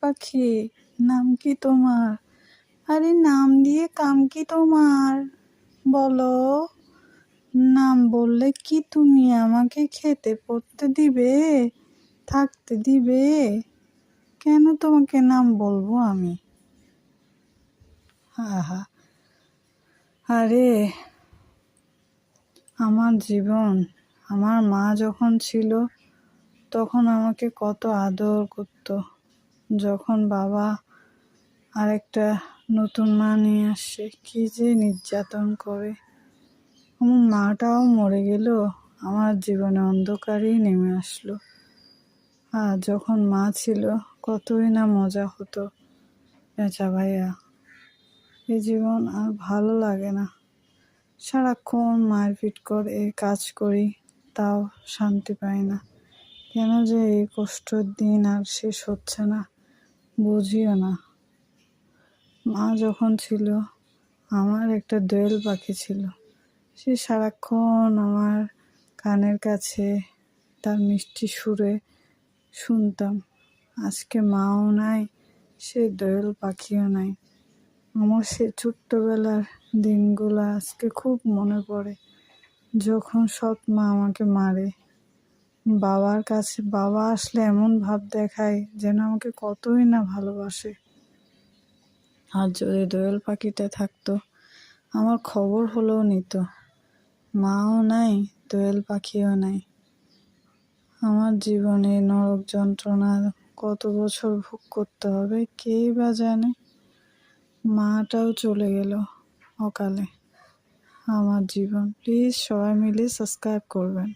পাখি, নাম কি তোমার? আরে নাম দিয়ে কাম কি তোমার? বলো, নাম বললে কি তুমি আমাকে খেতে পড়তে দিবে, থাকতে দিবে? কেন তোমাকে নাম বলবো আমি? আহা, আরে আমার জীবন, আমার মা যখন ছিল তখন আমাকে কত আদর করতো। যখন বাবা আরেকটা নতুন মা নিয়ে আসে, কি যে নির্যাতন করে। আমার মাটাও মরে গেল, আমার জীবনে অন্ধকারই নেমে আসলো। আর যখন মা ছিল কতই না মজা হতো। পেঁচা ভাইয়া, এই জীবন আর ভালো লাগে না। সারাক্ষণ মারপিট করে কাজ করি, তাও শান্তি পাই না। কেন যে এই কষ্টের দিন আর শেষ হচ্ছে না, বুঝিও না। মা যখন ছিল, আমার একটা দোয়েল পাখি ছিল। সে সারাক্ষণ আমার কানের কাছে তার মিষ্টি সুরে শুনতাম। আজকে মাও নাই, সে দোয়েল পাখিও নাই। আমার সে ছোট্টবেলার দিনগুলো আজকে খুব মনে পড়ে, যখন সৎ মা আমাকে মারে। বাবার কাছে বাবা আসলে এমন ভাব দেখায় যেন আমাকে কতই না ভালোবাসে। আর যদি দোয়েল পাখিটা থাকতো, আমার খবর হলেও নিত। মাও নাই, দোয়েল পাখিও নাই। আমার জীবনে নরক যন্ত্রণা কত বছর ভোগ করতে হবে কেই বা জানে। মাটাও চলে গেল অকালে। আমার জীবন, প্লিজ সবাই মিলে সাবস্ক্রাইব করবেন।